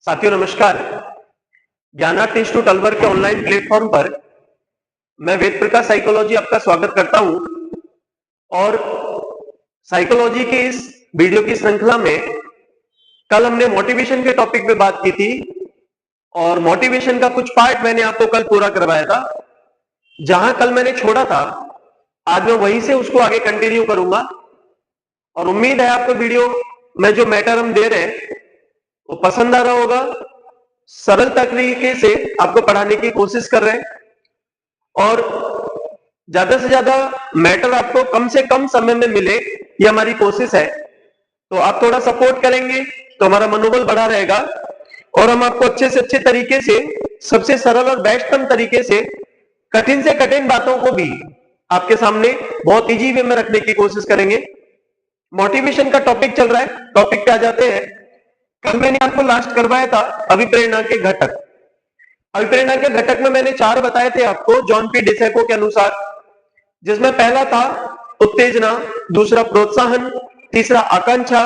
साथियों नमस्कार। ज्ञानार्थ इंस्टीट्यूट अलवर के ऑनलाइन प्लेटफॉर्म पर मैं वेद प्रकाश साइकोलॉजी आपका स्वागत करता हूं और साइकोलॉजी के इस वीडियो की श्रृंखला में कल हमने मोटिवेशन के टॉपिक पे बात की थी और मोटिवेशन का कुछ पार्ट मैंने आपको कल पूरा करवाया था। जहां कल मैंने छोड़ा था आज मैं वहीं से उसको आगे कंटिन्यू करूंगा और उम्मीद है आपको वीडियो में जो मैटर हम दे रहे हैं वो पसंद आ रहा होगा। सरल तरीके से आपको पढ़ाने की कोशिश कर रहे हैं और ज्यादा से ज्यादा मैटर आपको कम से कम समय में मिले, ये हमारी कोशिश है। तो आप थोड़ा सपोर्ट करेंगे तो हमारा मनोबल बढ़ा रहेगा और हम आपको अच्छे से अच्छे तरीके से, सबसे सरल और बेस्टतम तरीके से कठिन से कठिन बातों को भी आपके सामने बहुत इजी वे में रखने की कोशिश करेंगे। मोटिवेशन का टॉपिक चल रहा है, टॉपिक पे आ जाते हैं। कल मैंने आपको लास्ट करवाया था अभिप्रेरणा के घटक। अभिप्रेरणा के घटक में मैंने 4 बताए थे आपको जॉन पी डिसेको के अनुसार, जिसमें पहला था उत्तेजना, दूसरा प्रोत्साहन, तीसरा आकांक्षा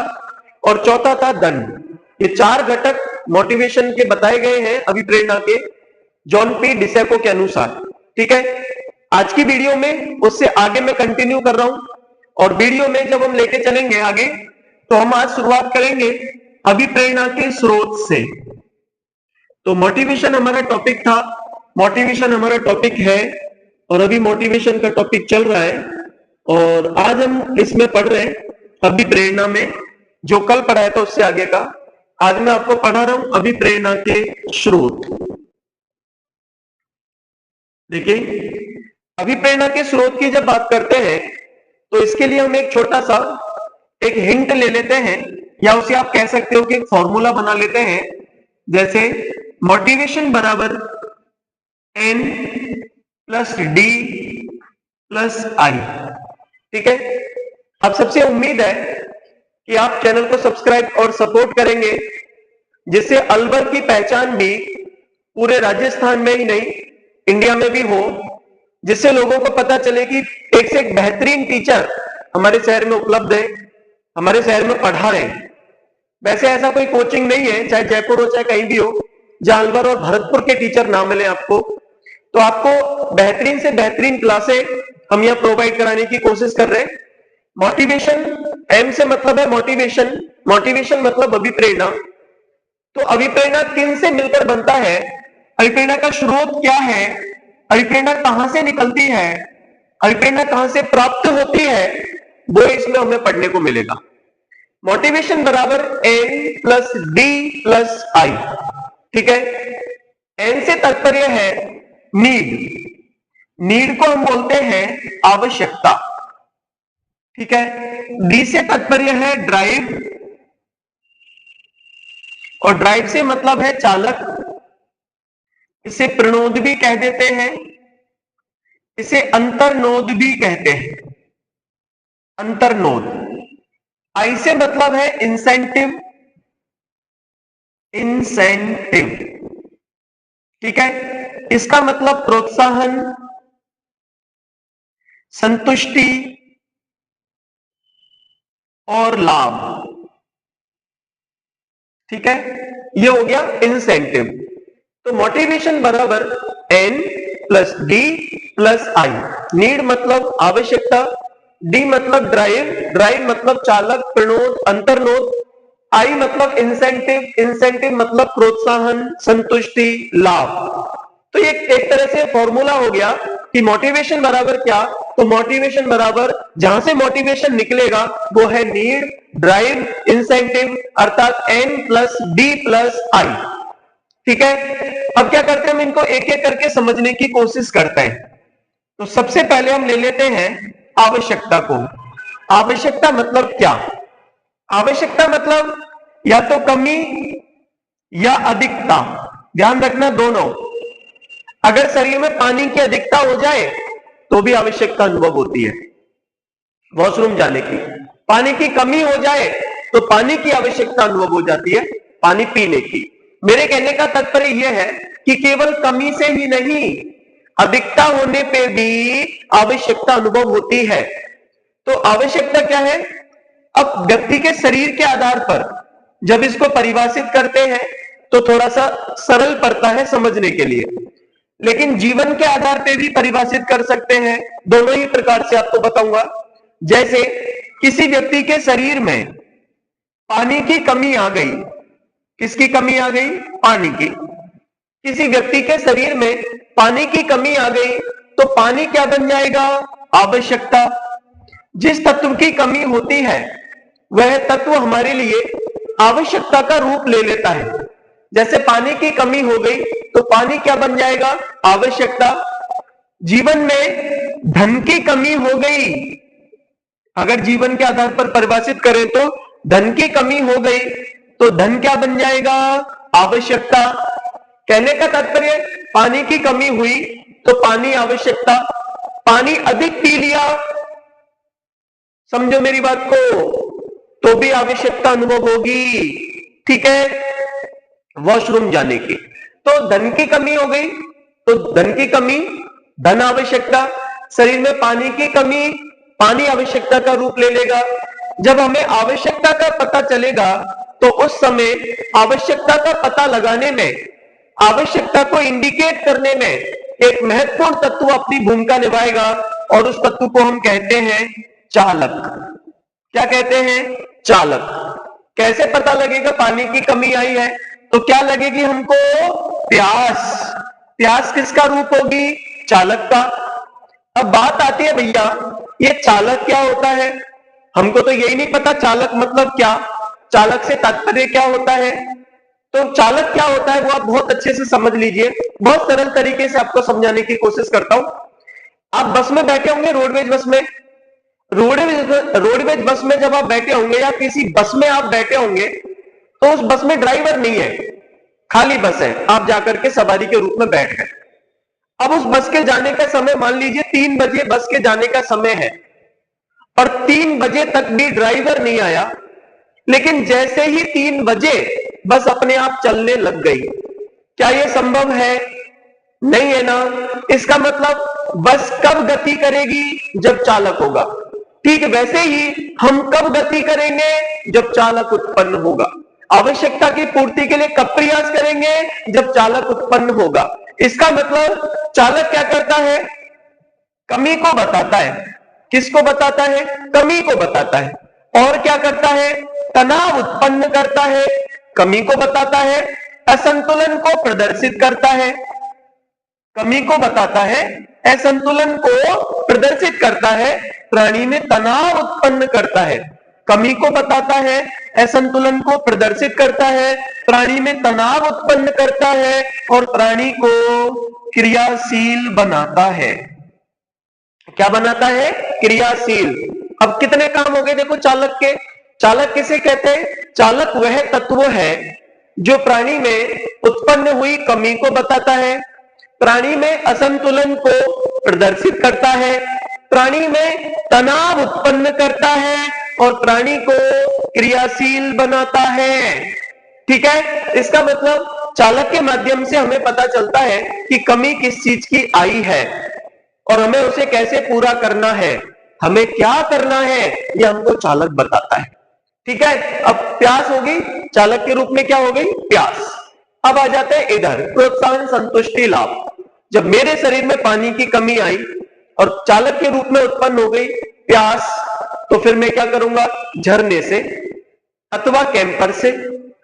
और चौथा था दंड। ये 4 घटक मोटिवेशन के बताए गए हैं अभिप्रेरणा के जॉन पी डिसेको के अनुसार। ठीक है, आज की वीडियो में उससे आगे मैं कंटिन्यू कर रहा हूं और वीडियो में जब हम लेके चलेंगे आगे तो हम आज शुरुआत करेंगे अभिप्रेरणा के स्रोत से। तो मोटिवेशन हमारा टॉपिक था, मोटिवेशन हमारा टॉपिक है और अभी मोटिवेशन का टॉपिक चल रहा है और आज हम इसमें पढ़ रहे हैं अभिप्रेरणा में। जो कल पढ़ाया था उससे आगे का आज मैं आपको पढ़ा रहा हूं अभिप्रेरणा के स्रोत। देखिए, अभिप्रेरणा के स्रोत की जब बात करते हैं तो इसके लिए हम एक छोटा सा एक हिंट ले लेते हैं या उसे आप कह सकते हो कि एक फॉर्मूला बना लेते हैं। जैसे मोटिवेशन बराबर N प्लस डी प्लस आई। ठीक है, अब सबसे उम्मीद है कि आप चैनल को सब्सक्राइब और सपोर्ट करेंगे, जिससे अलवर की पहचान भी पूरे राजस्थान में ही नहीं इंडिया में भी हो, जिससे लोगों को पता चले कि एक से एक बेहतरीन टीचर हमारे शहर में उपलब्ध है, हमारे शहर में पढ़ा रहे हैं। वैसे ऐसा कोई कोचिंग नहीं है, चाहे जयपुर हो चाहे कहीं भी हो, जहां अलवर और भरतपुर के टीचर ना मिले आपको। तो आपको बेहतरीन से बेहतरीन क्लासें हम यहां प्रोवाइड कराने की कोशिश कर रहे हैं। मोटिवेशन, एम से मतलब है मोटिवेशन, मोटिवेशन मतलब अभिप्रेरणा। तो अभिप्रेरणा किन से मिलकर बनता है, अभिप्रेरणा का स्रोत क्या है, अभिप्रेरणा कहां से निकलती है, अभिप्रेरणा कहां से प्राप्त होती है, वो इसमें हमें पढ़ने को मिलेगा। मोटिवेशन बराबर N प्लस डी प्लस आई। ठीक है, N से तात्पर्य है नीड, नीड को हम बोलते हैं आवश्यकता। ठीक है, डी से तात्पर्य है ड्राइव और ड्राइव से मतलब है चालक, इसे प्रणोद भी कह देते हैं, इसे अंतर्नोद भी कहते हैं, अंतर्नोद। आई से मतलब है इंसेंटिव, इंसेंटिव। ठीक है, इसका मतलब प्रोत्साहन, संतुष्टि और लाभ। ठीक है, ये हो गया इंसेंटिव। तो मोटिवेशन बराबर N प्लस डी प्लस आई। नीड मतलब आवश्यकता, डी मतलब ड्राइव, ड्राइव मतलब चालक, प्रणोद, अंतर्नोद, आई मतलब इंसेंटिव, इंसेंटिव मतलब प्रोत्साहन, संतुष्टि, लाभ। तो ये एक तरह से फॉर्मूला हो गया कि मोटिवेशन बराबर क्या, तो मोटिवेशन बराबर जहां से मोटिवेशन निकलेगा वो है नीड, ड्राइव, इंसेंटिव, अर्थात N प्लस डी प्लस आई। ठीक है, अब क्या करते हैं, हम इनको एक एक करके समझने की कोशिश करते हैं। तो सबसे पहले हम ले लेते हैं आवश्यकता को। आवश्यकता मतलब क्या, आवश्यकता मतलब या तो कमी या अधिकता। ध्यान रखना दोनों। अगर शरीर में पानी की अधिकता हो जाए तो भी आवश्यकता अनुभव होती है, वॉशरूम जाने की। पानी की कमी हो जाए तो पानी की आवश्यकता अनुभव हो जाती है, पानी पीने की। मेरे कहने का तात्पर्य यह है कि केवल कमी से ही नहीं, अधिकता होने पे भी आवश्यकता अनुभव होती है। तो आवश्यकता क्या है, अब व्यक्ति के शरीर के आधार पर जब इसको परिभाषित करते हैं तो थोड़ा सा सरल पड़ता है समझने के लिए, लेकिन जीवन के आधार पे भी परिभाषित कर सकते हैं। दोनों ही प्रकार से आपको बताऊंगा। जैसे किसी व्यक्ति के शरीर में पानी की कमी आ गई। किसकी कमी आ गई? पानी की। किसी व्यक्ति के शरीर में पानी की कमी आ गई तो पानी क्या बन जाएगा? आवश्यकता। जिस तत्व की कमी होती है वह तत्व हमारे लिए आवश्यकता का रूप ले लेता है। जैसे पानी की कमी हो गई तो पानी क्या बन जाएगा? आवश्यकता। जीवन में धन की कमी हो गई, अगर जीवन के आधार पर परिभाषित करें तो धन की कमी हो गई तो धन क्या बन जाएगा? आवश्यकता। कहने का तात्पर्य पानी की कमी हुई तो पानी आवश्यकता। पानी अधिक पी लिया, समझो मेरी बात को, तो भी आवश्यकता अनुभव होगी। ठीक है, वॉशरूम जाने की। तो धन की कमी हो गई तो धन की कमी धन आवश्यकता। शरीर में पानी की कमी पानी आवश्यकता का रूप ले लेगा। जब हमें आवश्यकता का पता चलेगा तो उस समय आवश्यकता का पता लगाने में, आवश्यकता को इंडिकेट करने में एक महत्वपूर्ण तत्व अपनी भूमिका निभाएगा और उस तत्व को हम कहते हैं चालक। क्या कहते हैं? चालक। कैसे पता लगेगा पानी की कमी आई है? तो क्या लगेगी हमको? प्यास। प्यास किसका रूप होगी? चालक का। अब बात आती है भैया ये चालक क्या होता है? हमको तो यही नहीं पता चालक मतलब क्या, चालक से तात्पर्य क्या होता है। तो चालक क्या होता है वो आप बहुत अच्छे से समझ लीजिए। बहुत सरल तरीके से आपको समझाने की कोशिश करता हूं। आप बस में बैठे होंगे, रोडवेज बस में। रोडवेज बस में जब आप बैठे होंगे या किसी बस में आप बैठे होंगे तो उस बस में ड्राइवर नहीं है, खाली बस है, आप जाकर के सवारी के रूप में बैठ गए। अब उस बस के जाने का समय मान लीजिए 3 बजे बस के जाने का समय है और 3 बजे तक भी ड्राइवर नहीं आया, लेकिन जैसे ही 3 बजे बस अपने आप चलने लग गई। क्या यह संभव है? नहीं है ना। इसका मतलब बस कब गति करेगी? जब चालक होगा। ठीक वैसे ही हम कब गति करेंगे? जब चालक उत्पन्न होगा। आवश्यकता की पूर्ति के लिए कब प्रयास करेंगे? जब चालक उत्पन्न होगा। इसका मतलब चालक क्या करता है? कमी को बताता है। किसको बताता है? कमी को बताता है। और क्या करता है? तनाव उत्पन्न करता है। कमी को बताता है, असंतुलन को प्रदर्शित करता है। कमी को बताता है, असंतुलन को प्रदर्शित करता है, प्राणी में तनाव उत्पन्न करता है। कमी को बताता है, असंतुलन को प्रदर्शित करता है, प्राणी में तनाव उत्पन्न करता है और प्राणी को क्रियाशील बनाता है। क्या बनाता है? क्रियाशील। अब कितने काम हो गए देखो चालक के। चालक किसे कहते हैं? चालक वह तत्व है जो प्राणी में उत्पन्न हुई कमी को बताता है, प्राणी में असंतुलन को प्रदर्शित करता है, प्राणी में तनाव उत्पन्न करता है और प्राणी को क्रियाशील बनाता है। ठीक है, इसका मतलब चालक के माध्यम से हमें पता चलता है कि कमी किस चीज की आई है और हमें उसे कैसे पूरा करना है, हमें क्या करना है, यह हमको चालक बताता है। ठीक है, अब प्यास होगी, चालक के रूप में क्या हो गई? प्यास। अब आ जाते हैं इधर प्रोत्साहन, संतुष्टि, लाभ। जब मेरे शरीर में पानी की कमी आई और चालक के रूप में उत्पन्न हो गई प्यास, तो फिर मैं क्या करूंगा? झरने से अथवा कैंपर से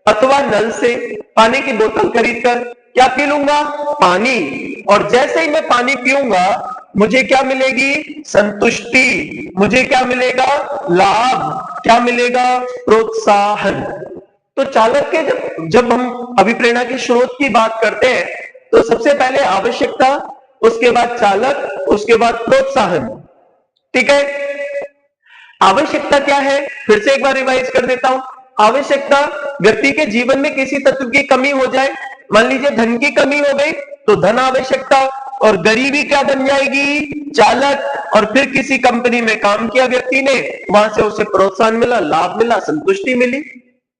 अथवा नल से पानी की बोतल खरीदकर क्या पी लूंगा? पानी। और जैसे ही मैं पानी पीऊंगा मुझे क्या मिलेगी? संतुष्टि। मुझे क्या मिलेगा? लाभ। क्या मिलेगा? प्रोत्साहन। तो चालक के जब हम अभिप्रेरणा के स्रोत की बात करते हैं तो सबसे पहले आवश्यकता, उसके बाद चालक, उसके बाद प्रोत्साहन। ठीक है, आवश्यकता क्या है? फिर से एक बार रिवाइज कर देता हूं। आवश्यकता व्यक्ति के जीवन में किसी तत्व की कमी हो जाए, मान लीजिए धन की कमी हो गई तो धन आवश्यकता, और गरीबी क्या बन जाएगी? चालक। और फिर किसी कंपनी में काम किया व्यक्ति ने, वहां से उसे प्रोत्साहन मिला, लाभ मिला, संतुष्टि मिली।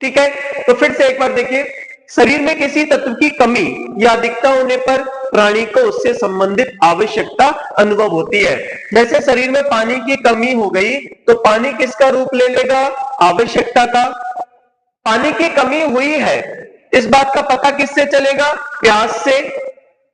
ठीक है, तो फिर से एक बार देखिए, शरीर में किसी तत्व की कमी या अधिकता होने पर प्राणी को उससे संबंधित आवश्यकता अनुभव होती है। जैसे शरीर में पानी की कमी हो गई तो पानी किसका रूप ले लेगा? आवश्यकता का। पानी की कमी हुई है इस बात का पता किससे चलेगा? प्यास से।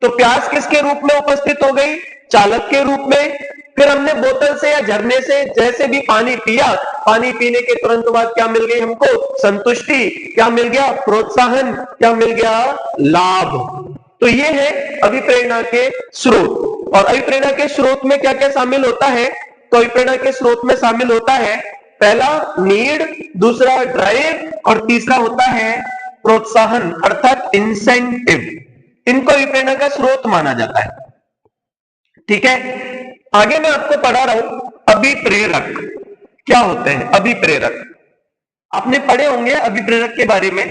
तो प्यास किसके रूप में उपस्थित हो गई? चालक के रूप में। फिर हमने बोतल से या झरने से जैसे भी पानी पिया, पानी पीने के तुरंत बाद क्या मिल गई हमको? संतुष्टि। क्या मिल गया? प्रोत्साहन। क्या मिल गया? लाभ। तो ये है अभिप्रेरणा के स्रोत। और अभिप्रेरणा के स्रोत में क्या क्या शामिल होता है? तो अभिप्रेरणा के स्रोत में शामिल होता है पहला नीड, दूसरा ड्राइव और तीसरा होता है प्रोत्साहन अर्थात इंसेंटिव। इनको अभिप्रेरणा का स्रोत माना जाता है। ठीक है, आगे मैं आपको पढ़ा रहा हूं अभिप्रेरक क्या होते हैं। अभिप्रेरक आपने पढ़े होंगे अभिप्रेरक के बारे में।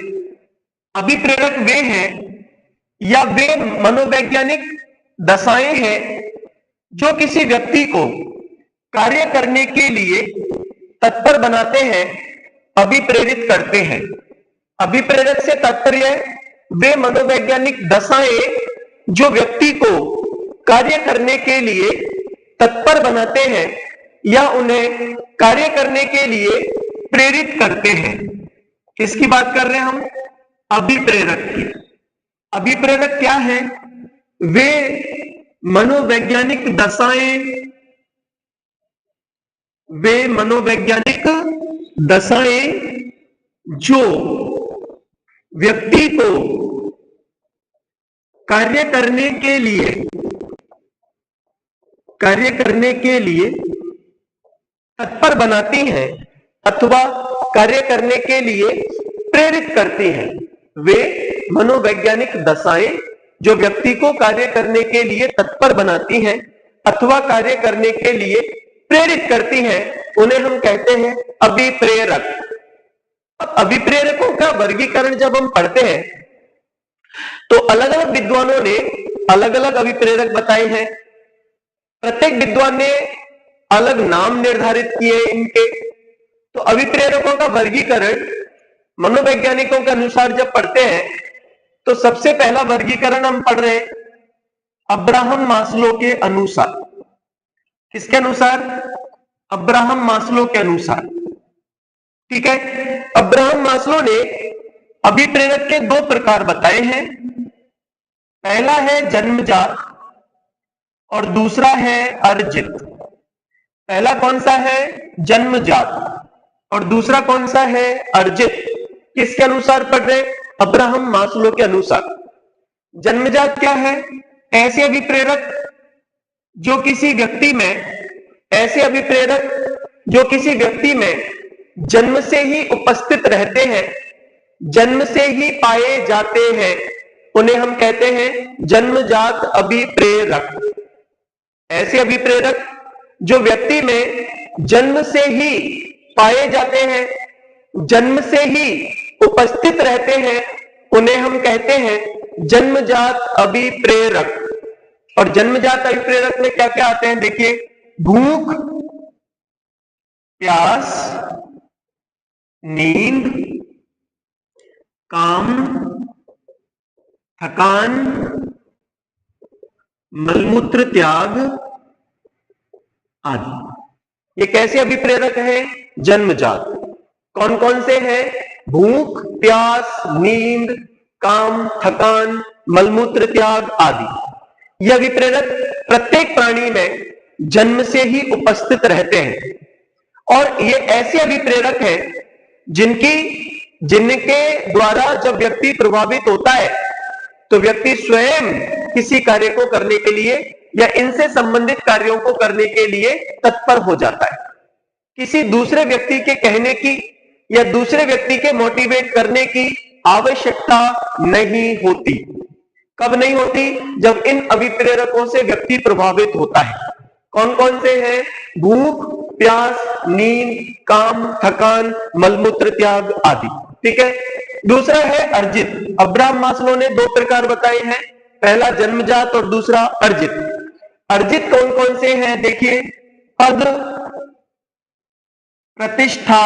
अभिप्रेरक वे हैं या वे मनोवैज्ञानिक दशाएं हैं जो किसी व्यक्ति को कार्य करने के लिए तत्पर बनाते हैं, अभिप्रेरित करते हैं। अभिप्रेरक से तात्पर्य वे मनोवैज्ञानिक दशाएं जो व्यक्ति को कार्य करने के लिए तत्पर बनाते हैं या उन्हें कार्य करने के लिए प्रेरित करते हैं। किसकी बात कर रहे हैं हम? अभिप्रेरक की। अभिप्रेरक क्या है? वे मनोवैज्ञानिक दशाएं, वे मनोवैज्ञानिक दशाएं जो व्यक्ति को कार्य करने के लिए तत्पर बनाती हैं अथवा कार्य करने के लिए प्रेरित करती हैं। वे मनोवैज्ञानिक दशाएं जो व्यक्ति को कार्य करने के लिए तत्पर बनाती हैं अथवा कार्य करने के लिए प्रेरित करती हैं, उन्हें हम कहते हैं अभिप्रेरक। अभिप्रेरकों का वर्गीकरण जब हम पढ़ते हैं तो अलग अलग विद्वानों ने अलग अलग अभिप्रेरक बताए हैं। प्रत्येक विद्वान ने अलग नाम निर्धारित किए इनके। तो अभिप्रेरकों का वर्गीकरण मनोवैज्ञानिकों के अनुसार जब पढ़ते हैं तो सबसे पहला वर्गीकरण हम पढ़ रहे हैं अब्राहम मास्लो के अनुसार। किसके अनुसार? अब्राहम मास्लो के अनुसार। ठीक है, अब्राहम मास्लो ने अभिप्रेरक के दो प्रकार बताए हैं। पहला है जन्मजात और दूसरा है अर्जित। पहला कौन सा है? जन्मजात। और दूसरा कौन सा है? अर्जित। किसके अनुसार पढ़ रहे? अब्राहम मास्लो के अनुसार। जन्मजात क्या है? ऐसे अभिप्रेरक जो किसी व्यक्ति में जन्म से ही उपस्थित रहते हैं, जन्म से ही पाए जाते हैं, उन्हें हम कहते हैं जन्मजात अभिप्रेरक। ऐसे अभिप्रेरक जो व्यक्ति में जन्म से ही पाए जाते हैं, जन्म से ही उपस्थित रहते हैं, उन्हें हम कहते हैं जन्मजात अभिप्रेरक। और जन्मजात अभिप्रेरक में क्या क्या आते हैं देखिए, भूख, प्यास, नींद, काम, थकान, मलमूत्र त्याग आदि। ये कैसे अभिप्रेरक है? जन्मजात। कौन कौन से हैं? भूख, प्यास, नींद, काम, थकान, मलमूत्र त्याग आदि। ये अभिप्रेरक प्रत्येक प्राणी में जन्म से ही उपस्थित रहते हैं। और ये ऐसे अभिप्रेरक हैं जिनके द्वारा जब व्यक्ति प्रभावित होता है तो व्यक्ति स्वयं किसी कार्य को करने के लिए या इनसे संबंधित कार्यों को करने के लिए तत्पर हो जाता है। किसी दूसरे व्यक्ति के कहने की या दूसरे व्यक्ति के मोटिवेट करने की आवश्यकता नहीं होती। कब नहीं होती? जब इन अभिप्रेरकों से व्यक्ति प्रभावित होता है। कौन कौन से हैं? भूख, प्यास, नींद, काम, थकान, मलमूत्र त्याग आदि। ठीक है, दूसरा है अर्जित। अब्राहम मास्लो ने दो प्रकार बताए हैं, पहला जन्मजात और दूसरा अर्जित। अर्जित कौन कौन से हैं देखिए, पद, प्रतिष्ठा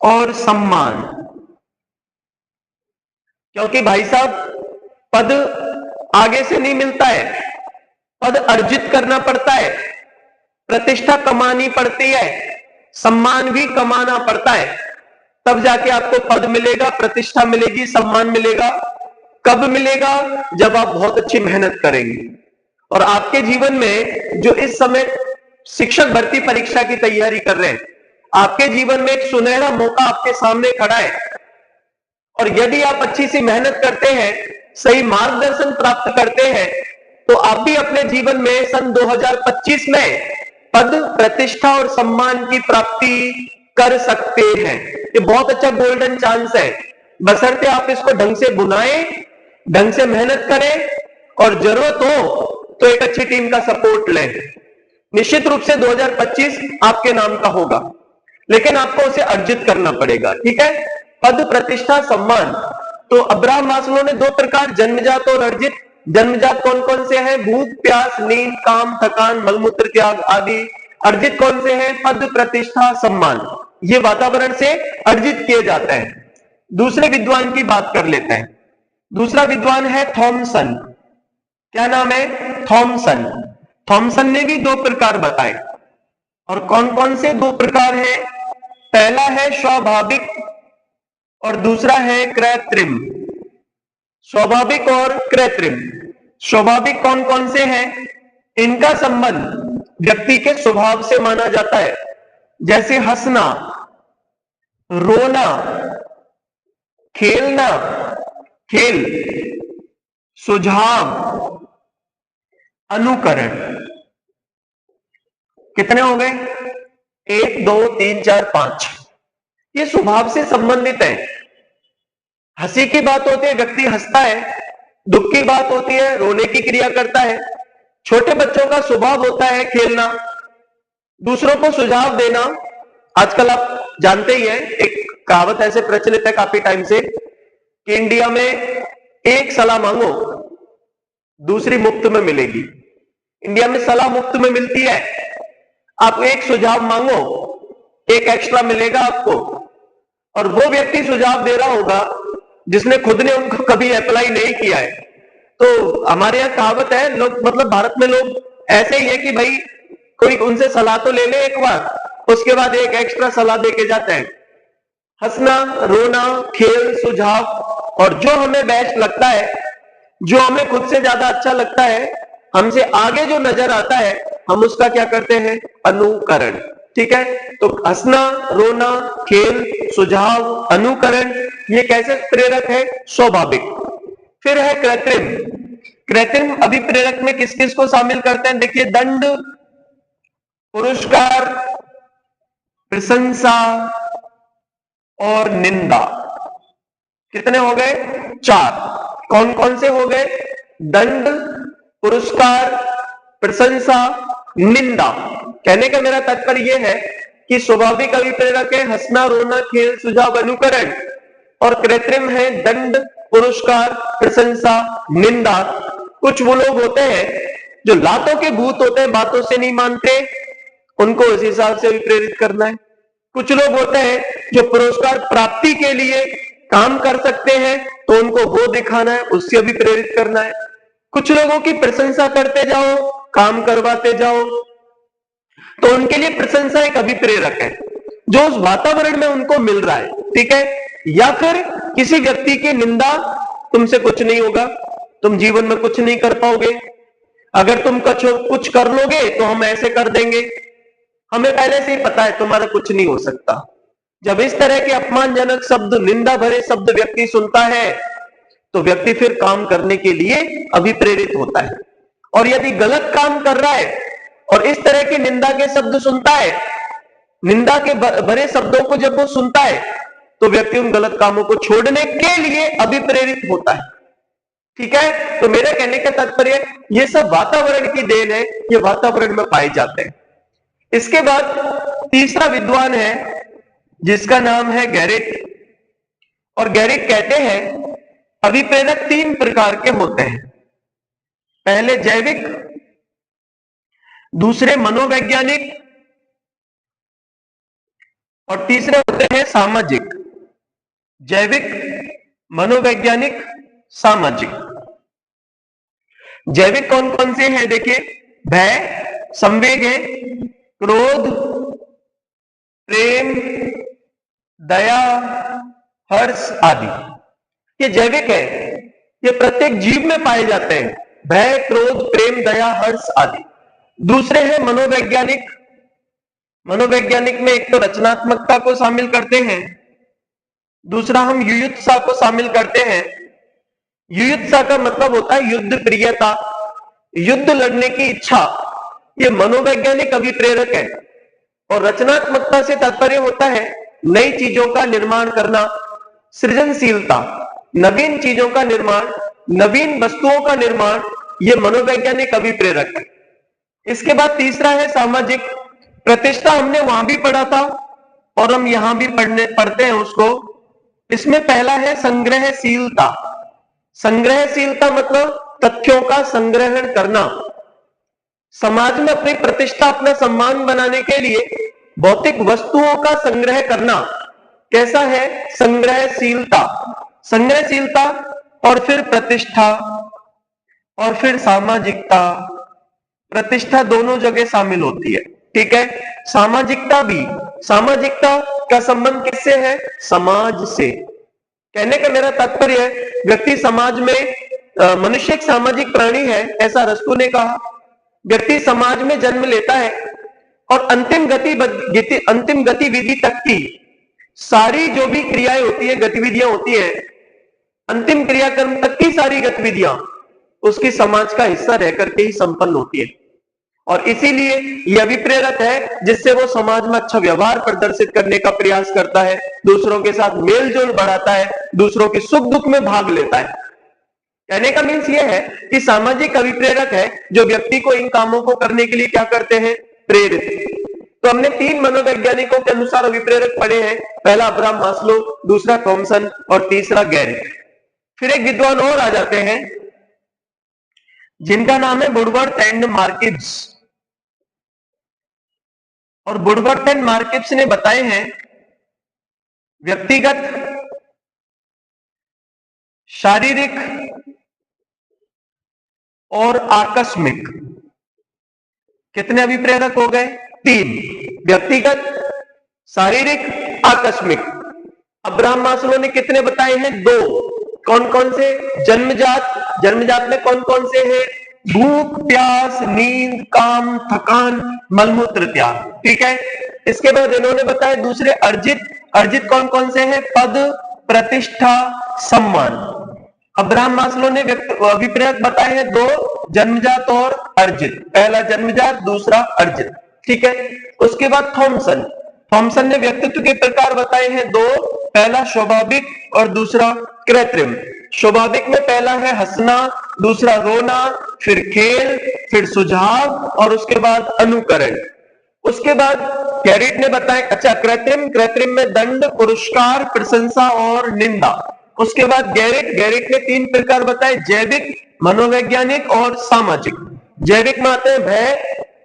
और सम्मान। क्योंकि भाई साहब पद आगे से नहीं मिलता है, पद अर्जित करना पड़ता है, प्रतिष्ठा कमानी पड़ती है, सम्मान भी कमाना पड़ता है, तब जाके आपको पद मिलेगा, प्रतिष्ठा मिलेगी, सम्मान मिलेगा। कब मिलेगा? जब आप बहुत अच्छी मेहनत करेंगे। और आपके जीवन में जो इस समय शिक्षक भर्ती परीक्षा की तैयारी कर रहे हैं, आपके जीवन में एक सुनहरा मौका आपके सामने खड़ा है। और यदि आप अच्छी सी मेहनत करते हैं, सही मार्गदर्शन प्राप्त करते हैं, तो आप भी अपने जीवन में सन 2025 में पद, प्रतिष्ठा और सम्मान की प्राप्ति कर सकते हैं। ये बहुत अच्छा गोल्डन चांस है, बशर्ते आप इसको ढंग से बुनाएं, ढंग से मेहनत करें और जरूरत हो तो एक अच्छी टीम का सपोर्ट लें। निश्चित रूप से 2025 आपके नाम का होगा, लेकिन आपको उसे अर्जित करना पड़ेगा। ठीक है, पद, प्रतिष्ठा, सम्मान। तो अब्राहम मास्लो ने दो प्रकार, जन्मजात और अर्जित। जन्मजात कौन कौन से हैं? भूख, प्यास, नींद, काम, थकान, मलमूत्र त्याग आदि। अर्जित कौन से हैं? पद, प्रतिष्ठा, सम्मान। ये वातावरण से अर्जित किए जाते हैं। दूसरे विद्वान की बात कर लेते हैं। दूसरा विद्वान है थॉमसन। क्या नाम है? थॉमसन। थॉमसन ने भी दो प्रकार बताए। और कौन कौन से दो प्रकार हैं? पहला है स्वाभाविक और दूसरा है कृत्रिम। स्वाभाविक और कृत्रिम। स्वाभाविक कौन कौन से हैं? इनका संबंध व्यक्ति के स्वभाव से माना जाता है, जैसे हंसना, रोना, खेलना, खेल, सुझाव, अनुकरण। कितने हो गए? 1 2 3 4 5। ये स्वभाव से संबंधित है। हंसी की बात होती है, व्यक्ति हंसता है। दुख की बात होती है, रोने की क्रिया करता है। छोटे बच्चों का स्वभाव होता है खेलना, दूसरों को सुझाव देना। आजकल आप जानते ही हैं, एक कहावत ऐसे प्रचलित है काफी टाइम से कि इंडिया में एक सलाह मांगो, दूसरी मुफ्त में मिलेगी। इंडिया में सलाह मुफ्त में मिलती है, आप एक सुझाव मांगो, एक एक्स्ट्रा मिलेगा आपको। और वो व्यक्ति सुझाव दे रहा होगा जिसने खुद ने उनको कभी अप्लाई नहीं किया है। तो हमारे यहाँ कहावत है, लोग मतलब भारत में लोग ऐसे ही है कि भाई कोई उनसे सलाह तो ले ले एक बार, उसके बाद एक एक्स्ट्रा सलाह दे के जाते हैं। हंसना, रोना, खेल, सुझाव, और जो हमें बेस्ट लगता है, जो हमें खुद से ज्यादा अच्छा लगता है, हमसे आगे जो नजर आता है, हम उसका क्या करते हैं? अनुकरण। ठीक है, तो हंसना, रोना, खेल, सुझाव, अनुकरण, ये कैसे प्रेरक है? स्वाभाविक। फिर है कृत्रिम। कृत्रिम अभिप्रेरक में किस किस को शामिल करते हैं? देखिए, दंड, पुरस्कार, प्रशंसा और निंदा। कितने हो गए? 4। कौन कौन से हो गए? दंड, पुरस्कार, प्रशंसा, निंदा। कहने का मेरा तात्पर्य यह है कि स्वाभाविक अभिप्रेरक है हंसना, रोना, खेल, सुझाव, अनुकरण, और कृत्रिम है दंड, पुरस्कार, प्रशंसा, निंदा। कुछ वो लोग होते हैं जो लातों के भूत होते हैं, बातों से नहीं मानते, उनको उस हिसाब से भी प्रेरित करना है। कुछ लोग होते हैं जो पुरस्कार प्राप्ति के लिए काम कर सकते हैं, तो उनको वो दिखाना है, उससे भी प्रेरित करना है। कुछ लोगों की प्रशंसा करते जाओ, काम करवाते जाओ, तो उनके लिए प्रशंसा एक अभिप्रेरक है, जो उस वातावरण में उनको मिल रहा है। ठीक है, या फिर किसी व्यक्ति की निंदा, तुमसे कुछ नहीं होगा, तुम जीवन में कुछ नहीं कर पाओगे, अगर तुम कुछ कर लोगे तो हम ऐसे कर देंगे, हमें पहले से ही पता है तुम्हारा कुछ नहीं हो सकता। जब इस तरह के अपमानजनक शब्द, निंदा भरे शब्द व्यक्ति सुनता है, तो व्यक्ति फिर काम करने के लिए अभिप्रेरित होता है। और यदि गलत काम कर रहा है और इस तरह के निंदा के शब्द सुनता है, निंदा के भरे शब्दों को जब वो सुनता है, तो व्यक्ति उन गलत कामों को छोड़ने के लिए अभिप्रेरित होता है। ठीक है, तो मेरे कहने का तात्पर्य, ये सब वातावरण की देन है, ये वातावरण में पाए जाते हैं। इसके बाद तीसरा विद्वान है जिसका नाम है गैरेट। और गैरेट कहते हैं अभिप्रेरक 3 प्रकार के होते हैं। पहले जैविक, दूसरे मनोवैज्ञानिक, और तीसरे होते हैं सामाजिक। जैविक, मनोवैज्ञानिक, सामाजिक। जैविक कौन कौन से हैं? देखिए, भय, संवेग है, क्रोध, प्रेम, दया, हर्ष आदि ये जैविक है, ये प्रत्येक जीव में पाए जाते हैं। भय, क्रोध, प्रेम, दया, हर्ष आदि। दूसरे हैं मनोवैज्ञानिक। मनोवैज्ञानिक में एक तो रचनात्मकता को शामिल करते हैं, दूसरा हम युयुत्सा को शामिल करते हैं। युयुत्सा का मतलब होता है युद्ध प्रियता, युद्ध लड़ने की इच्छा। ये मनोवैज्ञानिक अभिप्रेरक है। और रचनात्मकता से तात्पर्य होता है नई चीजों का निर्माण करना, सृजनशीलता, नवीन चीजों का निर्माण, नवीन वस्तुओं का निर्माण। ये मनोवैज्ञानिक अभिप्रेरक है। इसके बाद तीसरा है सामाजिक। प्रतिष्ठा हमने वहां भी पढ़ा था और हम यहां भी पढ़ते हैं उसको। इसमें पहला है संग्रहशीलता। संग्रहशीलता मतलब तथ्यों का संग्रहण करना। समाज में अपनी प्रतिष्ठा, अपना सम्मान बनाने के लिए भौतिक वस्तुओं का संग्रह करना कैसा है? संग्रहशीलता। संग्रहशीलता और फिर प्रतिष्ठा और फिर सामाजिकता। प्रतिष्ठा दोनों जगह शामिल होती है, ठीक है। सामाजिकता भी, सामाजिकता का संबंध किससे है? समाज से। कहने का मेरा तात्पर्य है व्यक्ति समाज में, मनुष्य एक सामाजिक प्राणी है, ऐसा अरस्तु ने कहा। व्यक्ति समाज में जन्म लेता है और अंतिम गतिविधि तक की सारी जो भी क्रियाएं होती है, गतिविधियां होती है, अंतिम क्रियाक्रम तक की सारी गतिविधियां उसकी समाज का हिस्सा रह करके ही संपन्न होती है। और इसीलिए यह अभिप्रेरक है जिससे वो समाज में अच्छा व्यवहार प्रदर्शित करने का प्रयास करता है, दूसरों के साथ मेलजोल बढ़ाता है, दूसरों के सुख दुख में भाग लेता है। कहने का मीन्स यह है कि सामाजिक अभिप्रेरक है जो व्यक्ति को इन कामों को करने के लिए क्या करते हैं? प्रेरित। तो हमने 3 मनोवैज्ञानिकों के अनुसार अभिप्रेरक पढ़े हैं। पहला अब्राहम मास्लो, दूसरा थॉमसन और तीसरा गैरिक। फिर एक विद्वान और आ जाते हैं जिनका नाम है वुडवर्थ एंड मार्किव्स। और वुडवर्थ एंड मार्किव्स ने बताए हैं व्यक्तिगत, शारीरिक और आकस्मिक। कितने अभिप्रेरक हो गए? 3। व्यक्तिगत, शारीरिक, आकस्मिक। अब्राहम मास्लो ने कितने बताए हैं? 2। कौन कौन से? जन्मजात। जन्मजात में कौन कौन से हैं? भूख, प्यास, नींद, काम, थकान, मलमूत्र त्याग, ठीक है। इसके बाद इन्होंने बताया दूसरे अर्जित। अर्जित कौन कौन से हैं? पद, प्रतिष्ठा, सम्मान। अब्राहम मास्लो ने अभिप्रेरक बताए हैं 2, जन्मजात और अर्जित। पहला जन्मजात, दूसरा अर्जित, ठीक है। उसके बाद थॉमसन। थॉमसन ने व्यक्तित्व के प्रकार बताए हैं 2, पहला स्वाभाविक और दूसरा कृत्रिम। स्वाभाविक में पहला है हंसना, दूसरा रोना, फिर खेल, फिर सुझाव और उसके बाद अनुकरण। उसके बाद गैरिट ने बताया, अच्छा कृत्रिम, कृत्रिम में दंड, पुरस्कार, प्रशंसा और निंदा। उसके बाद गैरिट ने 3 प्रकार बताए, जैविक, मनोवैज्ञानिक और सामाजिक। जैविक में आते हैं भय,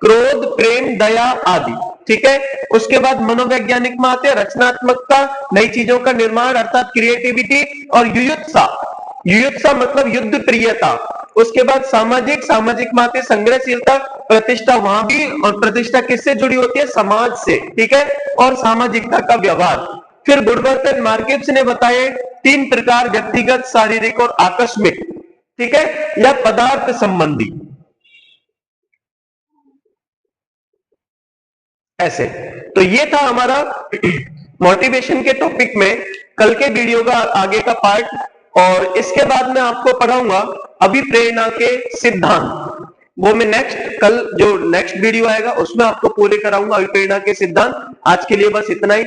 क्रोध, प्रेम, दया आदि, ठीक है। उसके बाद मनोवैज्ञानिक में आते हैं रचनात्मकता, नई चीजों का निर्माण अर्थात क्रिएटिविटी, और युयुत्सा। युयुत्सा मतलब युद्ध प्रियता। उसके बाद सामाजिक, सामाजिक में आते संग्रहशीलता, प्रतिष्ठा वहां भी, और प्रतिष्ठा किससे जुड़ी होती है? समाज से, ठीक है। और सामाजिकता का व्यवहार। फिर वुडवर्थ एंड मार्किव्स ने बताए 3 प्रकार, व्यक्तिगत, शारीरिक और आकस्मिक, ठीक है, या पदार्थ संबंधी। ऐसे तो ये था हमारा मोटिवेशन के टॉपिक में कल के वीडियो का आगे का पार्ट। और इसके बाद मैं आपको पढ़ाऊंगा अभिप्रेरणा के सिद्धांत। वो मैं कल जो नेक्स्ट वीडियो आएगा उसमें आपको पूरे कराऊंगा अभिप्रेरणा के सिद्धांत। आज के लिए बस इतना ही।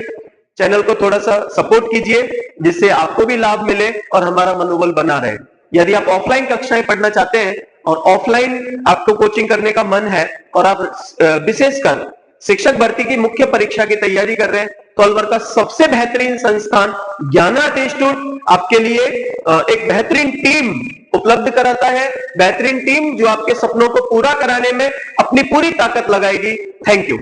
चैनल को थोड़ा सा सपोर्ट कीजिए जिससे आपको भी लाभ मिले और हमारा मनोबल बना रहे। यदि आप ऑफलाइन कक्षाएं पढ़ना चाहते हैं और ऑफलाइन आपको कोचिंग करने का मन है और आप विशेषकर शिक्षक भर्ती की मुख्य परीक्षा की तैयारी कर रहे हैं तो अलवर का सबसे बेहतरीन संस्थान ज्ञानार्थ इंस्टीट्यूट आपके लिए एक बेहतरीन टीम उपलब्ध कराता है। बेहतरीन टीम जो आपके सपनों को पूरा कराने में अपनी पूरी ताकत लगाएगी। Thank you.